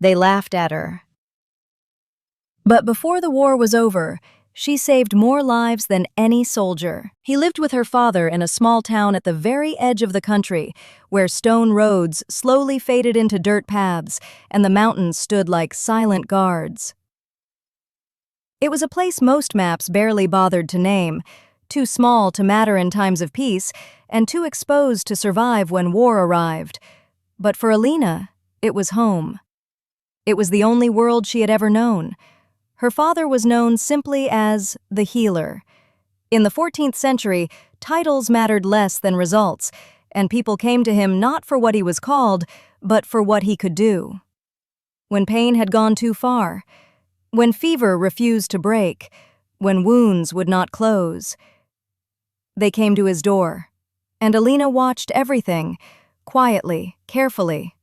They laughed at her. But before the war was over, she saved more lives than any soldier. He lived with her father in a small town at the very edge of the country, where stone roads slowly faded into dirt paths and the mountains stood like silent guards. It was a place most maps barely bothered to name, too small to matter in times of peace and too exposed to survive when war arrived. But for Alina, it was home. It was the only world she had ever known. Her father was known simply as the healer. In the 14th century, titles mattered less than results, and people came to him not for what he was called, but for what he could do. When pain had gone too far, when fever refused to break, when wounds would not close, they came to his door, and Alina watched everything, quietly, carefully.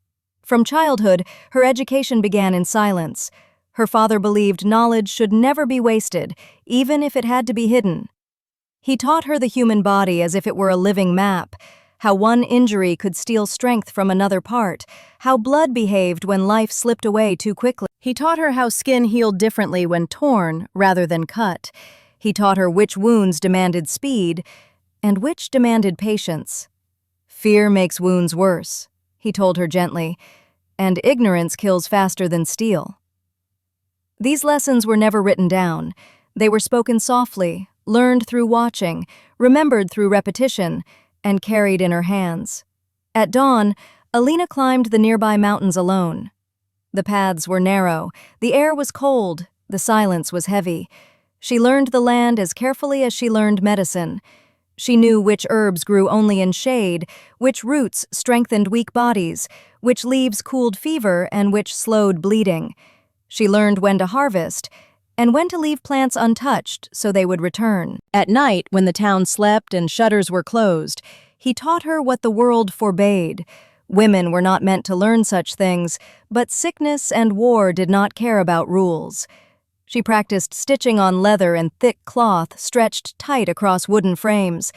From childhood, her education began in silence. Her father believed knowledge should never be wasted, even if it had to be hidden. He taught her the human body as if it were a living map, how one injury could steal strength from another part, how blood behaved when life slipped away too quickly. He taught her how skin healed differently when torn rather than cut. He taught her which wounds demanded speed and which demanded patience. Fear makes wounds worse, he told her gently, and ignorance kills faster than steel. These lessons were never written down. They were spoken softly, learned through watching, remembered through repetition, and carried in her hands. At dawn, Alina climbed the nearby mountains alone. The paths were narrow, the air was cold, the silence was heavy. She learned the land as carefully as she learned medicine. She knew which herbs grew only in shade, which roots strengthened weak bodies, which leaves cooled fever, and which slowed bleeding. She learned when to harvest, and when to leave plants untouched so they would return. At night, when the town slept and shutters were closed, he taught her what the world forbade. Women were not meant to learn such things, but sickness and war did not care about rules. She practiced stitching on leather and thick cloth stretched tight across wooden frames.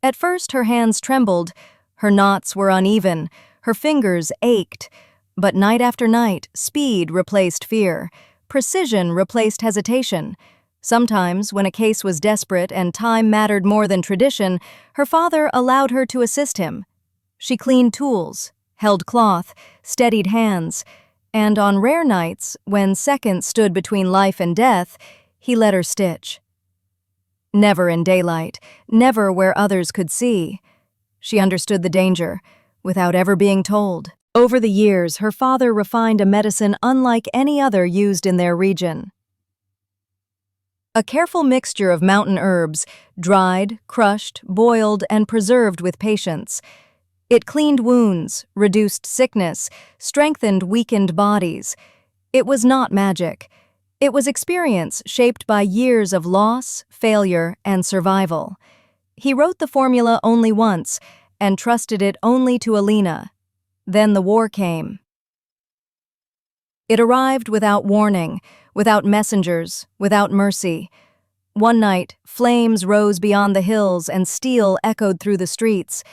At first, her hands trembled, her knots were uneven, her fingers ached. But night after night, speed replaced fear. Precision replaced hesitation. Sometimes, when a case was desperate and time mattered more than tradition, her father allowed her to assist him. She cleaned tools, held cloth, steadied hands, and on rare nights, when seconds stood between life and death, he let her stitch. Never in daylight, never where others could see. She understood the danger, without ever being told. Over the years, her father refined a medicine unlike any other used in their region. A careful mixture of mountain herbs, dried, crushed, boiled, and preserved with patience. It cleaned wounds, reduced sickness, strengthened weakened bodies. It was not magic. It was experience shaped by years of loss, failure, and survival. He wrote the formula only once and trusted it only to Alina. Then the war came. It arrived without warning, without messengers, without mercy. One night, flames rose beyond the hills and steel echoed through the streets.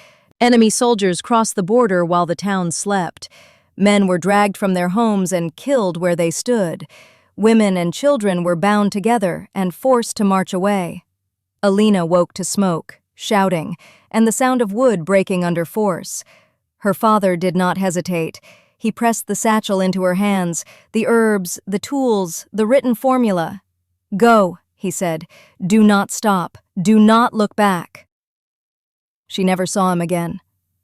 Enemy soldiers crossed the border while the town slept. Men were dragged from their homes and killed where they stood. Women and children were bound together and forced to march away. Alina woke to smoke, shouting, and the sound of wood breaking under force. Her father did not hesitate. He pressed the satchel into her hands, the herbs, the tools, the written formula. "Go," he said. "Do not stop. Do not look back." She never saw him again.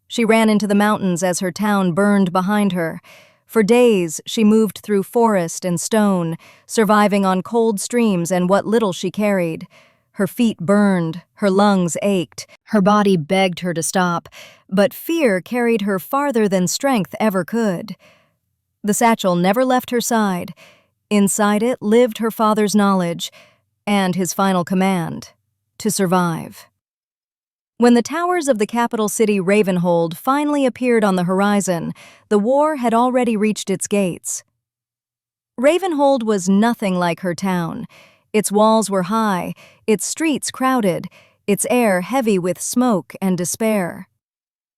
She ran into the mountains as her town burned behind her. For days, she moved through forest and stone, surviving on cold streams and what little she carried. Her feet burned, her lungs ached, her body begged her to stop, but fear carried her farther than strength ever could. The satchel never left her side. Inside it lived her father's knowledge and his final command: to survive. When the towers of the capital city Ravenhold finally appeared on the horizon, the war had already reached its gates. Ravenhold was nothing like her town. Its walls were high, its streets crowded, its air heavy with smoke and despair.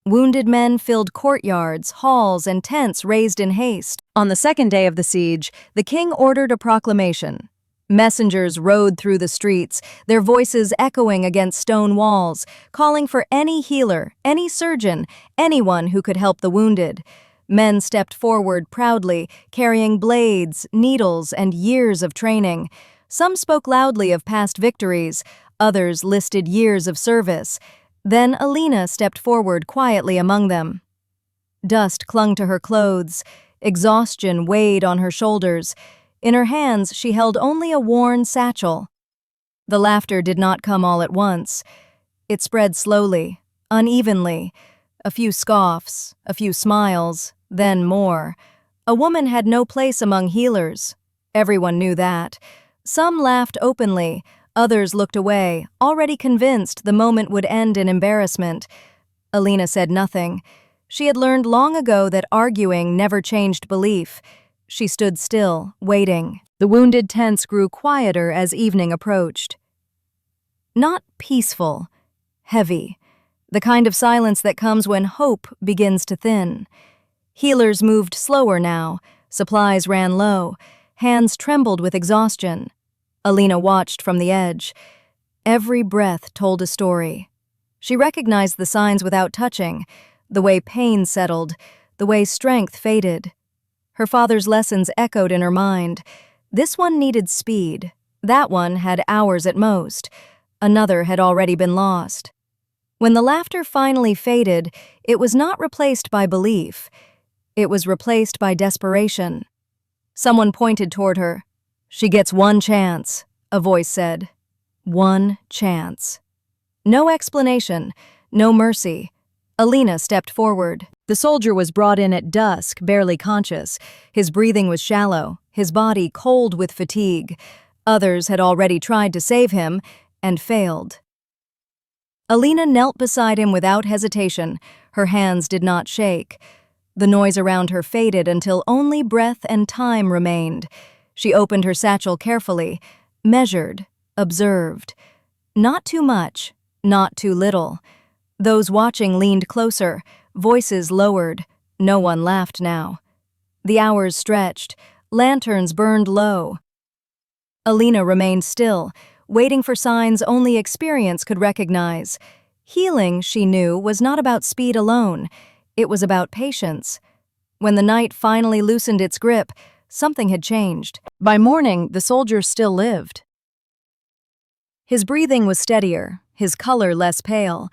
Wounded men filled courtyards, halls, and tents raised in haste. On the second day of the siege, the king ordered a proclamation. Messengers rode through the streets, their voices echoing against stone walls, calling for any healer, any surgeon, anyone who could help the wounded. Men stepped forward proudly, carrying blades, needles, and years of training. Some spoke loudly of past victories, others listed years of service. Then Alina stepped forward quietly among them. Dust clung to her clothes, exhaustion weighed on her shoulders. In her hands she held only a worn satchel. The laughter did not come all at once. It spread slowly, unevenly. A few scoffs, a few smiles, then more. A woman had no place among healers. Everyone knew that. Some laughed openly, others looked away, already convinced the moment would end in embarrassment. Alina said nothing. She had learned long ago that arguing never changed belief. She stood still, waiting. The wounded tents grew quieter as evening approached. Not peaceful, heavy. The kind of silence that comes when hope begins to thin. Healers moved slower now. Supplies ran low. Hands trembled with exhaustion. Alina watched from the edge. Every breath told a story. She recognized the signs without touching, the way pain settled, the way strength faded. Her father's lessons echoed in her mind. This one needed speed. That one had hours at most. Another had already been lost. When the laughter finally faded, it was not replaced by belief. It was replaced by desperation. Someone pointed toward her. "She gets one chance," a voice said. One chance. No explanation, no mercy. Alina stepped forward. The soldier was brought in at dusk, barely conscious. His breathing was shallow, his body cold with fatigue. Others had already tried to save him and failed. Alina knelt beside him without hesitation. Her hands did not shake. The noise around her faded until only breath and time remained. She opened her satchel carefully, measured, observed. Not too much, not too little. Those watching leaned closer, voices lowered. No one laughed now. The hours stretched, lanterns burned low. Alina remained still, waiting for signs only experience could recognize. Healing, she knew, was not about speed alone. It was about patience. When the night finally loosened its grip, something had changed. By morning, the soldier still lived. His breathing was steadier, his color less pale.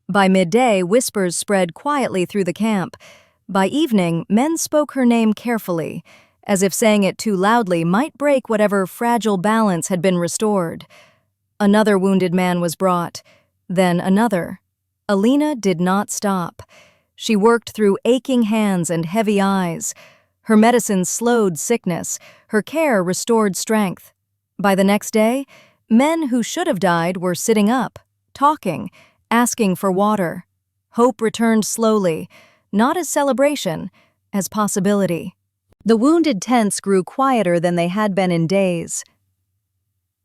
By midday, whispers spread quietly through the camp. By evening, men spoke her name carefully, as if saying it too loudly might break whatever fragile balance had been restored. Another wounded man was brought, then another. Alina did not stop. She worked through aching hands and heavy eyes. Her medicine slowed sickness, her care restored strength. By the next day, men who should have died were sitting up, talking, asking for water. Hope returned slowly, not as celebration, as possibility. The wounded tents grew quieter than they had been in days.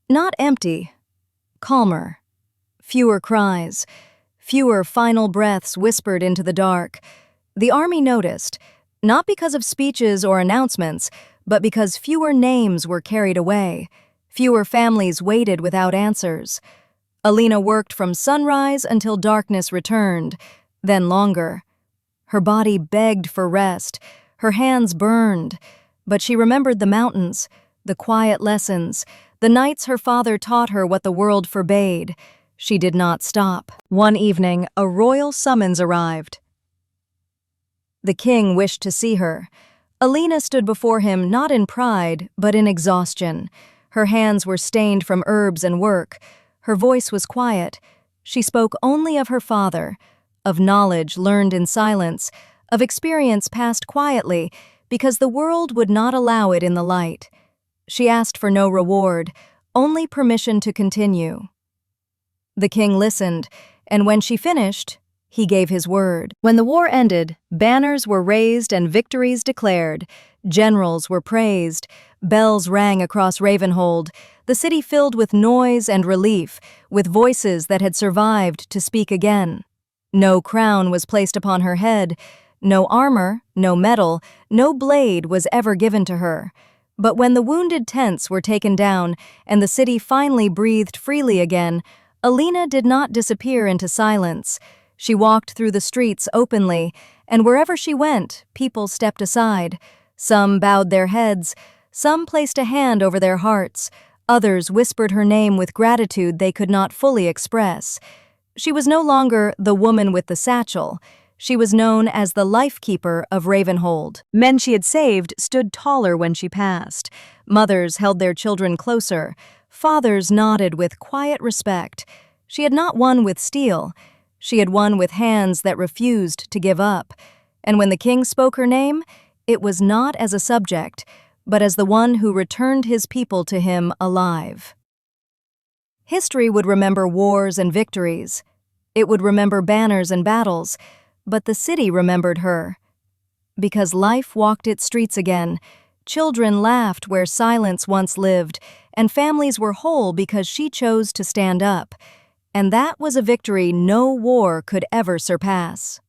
Not empty, calmer. Fewer cries, fewer final breaths whispered into the dark. The army noticed, not because of speeches or announcements, but because fewer names were carried away. Fewer families waited without answers. Alina worked from sunrise until darkness returned, then longer. Her body begged for rest, her hands burned, but she remembered the mountains, the quiet lessons, the nights her father taught her what the world forbade. She did not stop. One evening, a royal summons arrived. The king wished to see her. Alina stood before him not in pride, but in exhaustion. Her hands were stained from herbs and work. Her voice was quiet. She spoke only of her father, of knowledge learned in silence, of experience passed quietly, because the world would not allow it in the light. She asked for no reward, only permission to continue. The king listened, and when she finished, he gave his word. When the war ended, banners were raised and victories declared. Generals were praised. Bells rang across Ravenhold, the city filled with noise and relief, with voices that had survived to speak again. No crown was placed upon her head, no armor, no medal, no blade was ever given to her. But when the wounded tents were taken down and the city finally breathed freely again, Alina did not disappear into silence. She walked through the streets openly, and wherever she went, people stepped aside. Some bowed their heads, some placed a hand over their hearts, others whispered her name with gratitude they could not fully express. She was no longer the woman with the satchel. She was known as the life-keeper of Ravenhold. Men she had saved stood taller when she passed. Mothers held their children closer. Fathers nodded with quiet respect. She had not won with steel. She had won with hands that refused to give up. And when the king spoke her name, it was not as a subject, but as the one who returned his people to him alive. History would remember wars and victories. It would remember banners and battles, but the city remembered her. Because life walked its streets again, children laughed where silence once lived, and families were whole because she chose to stand up. And that was a victory no war could ever surpass.